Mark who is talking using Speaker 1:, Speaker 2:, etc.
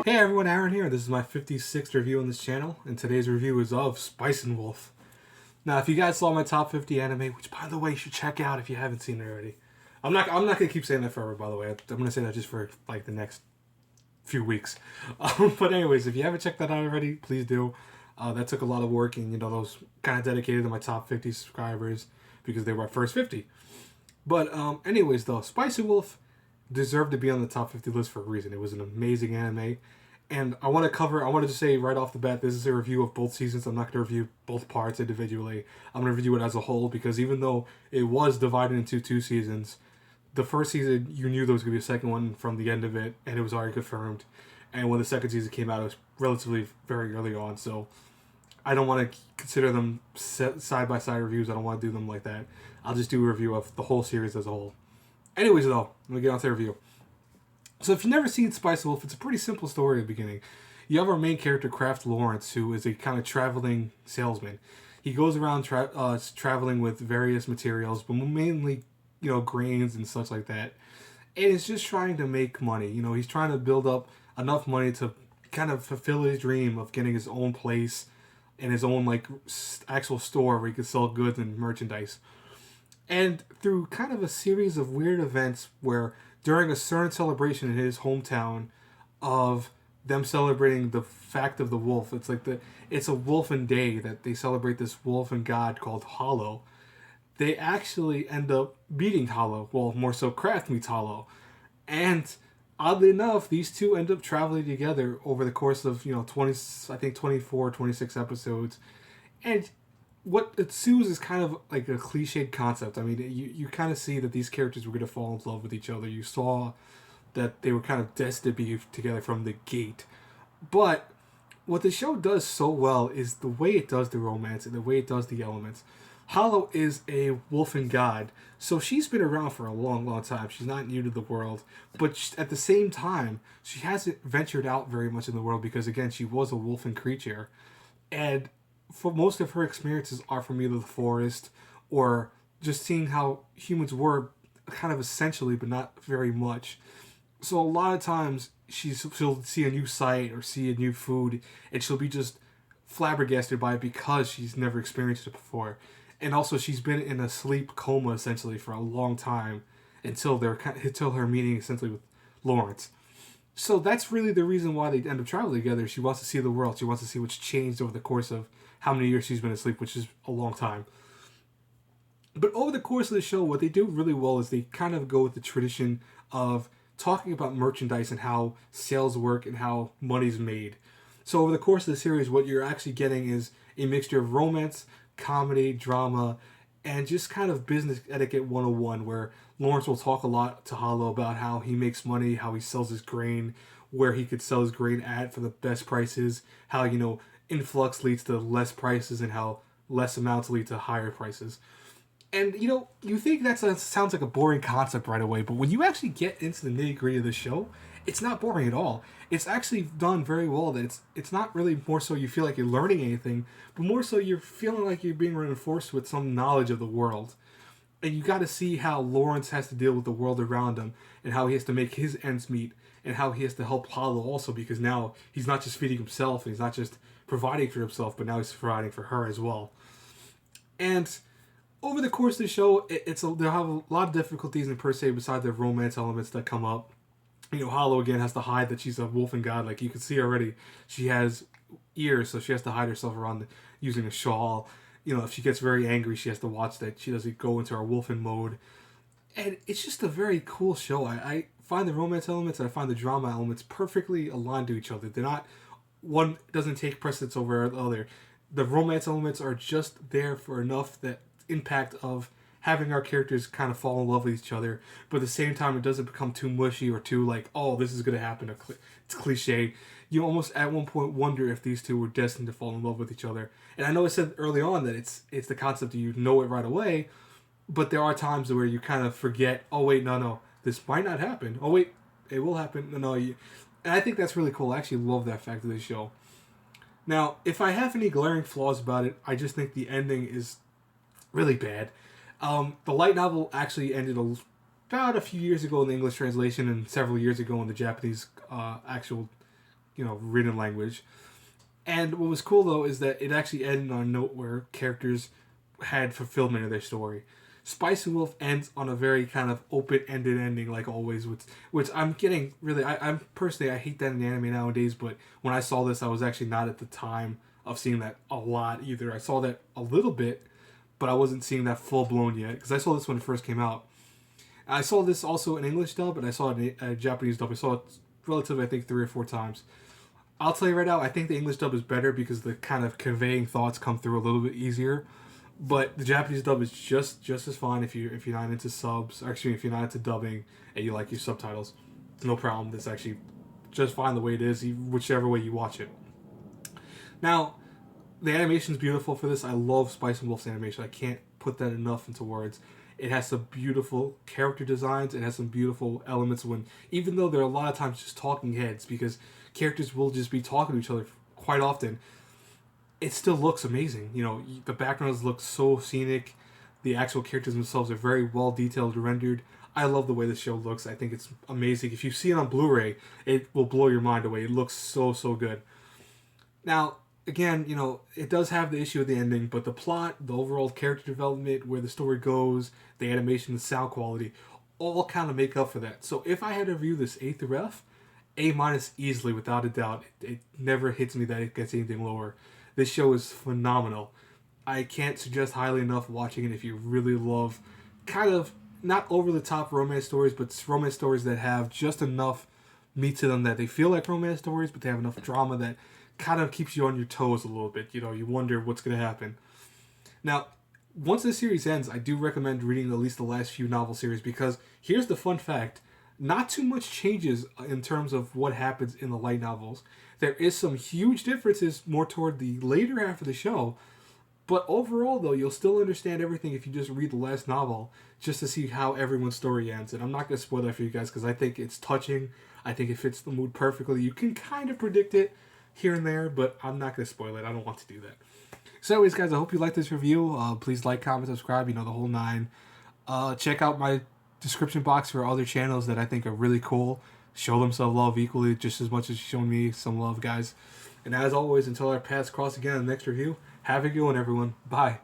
Speaker 1: Hey everyone, Aaron here. This is my 56th review on this channel, and today's review is of Spice and Wolf. Now, if you guys saw my top 50 anime, which by the way you should check out if you haven't seen it already. I'm not gonna keep saying that forever, by the way. I'm gonna say that just for like the next few weeks. But anyways, if you haven't checked that out already, please do. That took a lot of work, and those kind of dedicated to my top 50 subscribers because they were my first 50. But anyways, though, Spice and Wolf deserved to be on the top 50 list for a reason. It was an amazing anime. And I want to just say right off the bat, this is a review of both seasons. I'm not going to review both parts individually. I'm going to review it as a whole because even though it was divided into two seasons, the first season, you knew there was going to be a second one from the end of it, and it was already confirmed. And when the second season came out, it was relatively very early on, so I don't want to consider them side-by-side reviews. I don't want to do them like that. I'll just do a review of the whole series as a whole. Anyways, though, let me get on to the review. So if you've never seen Spice Wolf, it's a pretty simple story at the beginning. You have our main character, Kraft Lawrence, who is a kind of traveling salesman. He goes around traveling with various materials, but mainly, grains and such like that. And he's just trying to make money. He's trying to build up enough money to kind of fulfill his dream of getting his own place and his own, actual store where he could sell goods and merchandise. And through kind of a series of weird events where during a certain celebration in his hometown of them celebrating the fact of the wolf, it's a wolfen day that they celebrate this wolfen god called Hollow. They actually end up meeting Hollow. Well, more so Kraft meets Hollow. And oddly enough, these two end up traveling together over the course of, 24, 26 episodes. And what ensues is kind of like a cliched concept. I mean, you kind of see that these characters were going to fall in love with each other. You saw that they were kind of destined to be together from the gate. But what the show does so well is the way it does the romance and the way it does the elements. Hollow is a wolfen god, so she's been around for a long, long time. She's not new to the world, but at the same time, she hasn't ventured out very much in the world because, again, she was a wolfen creature. And for most of her experiences are from either the forest or just seeing how humans were kind of essentially, but not very much. So a lot of times she'll see a new sight or see a new food and she'll be just flabbergasted by it because she's never experienced it before. And also she's been in a sleep coma essentially for a long time until her meeting essentially with Lawrence. So that's really the reason why they end up traveling together. She wants to see the world. She wants to see what's changed over the course of how many years she's been asleep, which is a long time. But over the course of the show, what they do really well is they kind of go with the tradition of talking about merchandise and how sales work and how money's made. So over the course of the series, what you're actually getting is a mixture of romance, comedy, drama, and just kind of business etiquette 101, where Lawrence will talk a lot to Hollow about how he makes money, how he sells his grain, where he could sell his grain at for the best prices, how, influx leads to less prices and how less amounts lead to higher prices. And, you think that sounds like a boring concept right away, but when you actually get into the nitty-gritty of the show, it's not boring at all. It's actually done very well. That it's not really more so you feel like you're learning anything, but more so you're feeling like you're being reinforced with some knowledge of the world. And you got to see how Lawrence has to deal with the world around him and how he has to make his ends meet and how he has to help Hollow also, because now he's not just feeding himself and he's not just providing for himself, but now he's providing for her as well. And over the course of the show, they'll have a lot of difficulties in per se besides the romance elements that come up. Hollow again has to hide that she's a wolfen god. Like you can see already, she has ears, so she has to hide herself around using a shawl. If she gets very angry, she has to watch that she doesn't go into her wolfen mode. And it's just a very cool show. I find the romance elements and I find the drama elements perfectly aligned to each other. They're not, one doesn't take precedence over the other. The romance elements are just there for enough that impact of having our characters kind of fall in love with each other, but at the same time it doesn't become too mushy or too like, oh, this is going to happen. It's cliche. You almost at one point wonder if these two were destined to fall in love with each other. And I know I said early on that it's the concept that you know it right away, but there are times where you kind of forget, oh wait, no, this might not happen. Oh wait, it will happen. No. And I think that's really cool. I actually love that fact of this show. Now, if I have any glaring flaws about it, I just think the ending is really bad. The light novel actually ended about a few years ago in the English translation and several years ago in the Japanese actual written language. And what was cool though is that it actually ended on a note where characters had fulfillment of their story. Spice and Wolf ends on a very kind of open-ended ending, like always, which I'm getting really. I'm personally, I hate that in anime nowadays. But when I saw this, I was actually not at the time of seeing that a lot either. I saw that a little bit, but I wasn't seeing that full blown yet because I saw this when it first came out. I saw this also in English dub, and I saw it in a Japanese dub. I saw it relatively, I think, 3 or 4 times. I'll tell you right now, I think the English dub is better because the kind of conveying thoughts come through a little bit easier. But the Japanese dub is just as fine if you're not into subs, or excuse me, if you're not into dubbing and you like your subtitles. No problem. It's actually just fine the way it is, whichever way you watch it. Now, the animation is beautiful for this. I love Spice and Wolf's animation. I can't put that enough into words. It has some beautiful character designs. It has some beautiful elements when, even though there are a lot of times just talking heads, because characters will just be talking to each other quite often, it still looks amazing. The backgrounds look so scenic. The actual characters themselves are very well detailed, rendered. I love the way the show looks. I think it's amazing. If you see it on Blu-ray, it will blow your mind away. It looks so good. Now, again, it does have the issue of the ending, but the plot, the overall character development, where the story goes, the animation, the sound quality, all kind of make up for that. So if I had to review this A through F, A- easily, without a doubt. It never hits me that it gets anything lower. This show is phenomenal. I can't suggest highly enough watching it if you really love kind of not over-the-top romance stories, but romance stories that have just enough meat to them that they feel like romance stories, but they have enough drama that kind of keeps you on your toes a little bit. You wonder what's going to happen. Now, once the series ends, I do recommend reading at least the last few novel series because here's the fun fact. Not too much changes in terms of what happens in the light novels. There is some huge differences more toward the later half of the show, but overall, though, you'll still understand everything if you just read the last novel, just to see how everyone's story ends. And I'm not going to spoil that for you guys because I think it's touching. I think it fits the mood perfectly. You can kind of predict it here and there, but I'm not going to spoil it. I don't want to do that. So anyways, guys, I hope you liked this review. Please like, comment, subscribe, the whole 9. Check out my description box for other channels that I think are really cool. Show them some love equally, just as much as you've shown me some love, guys. And as always, until our paths cross again in the next review, have a good one, everyone. Bye.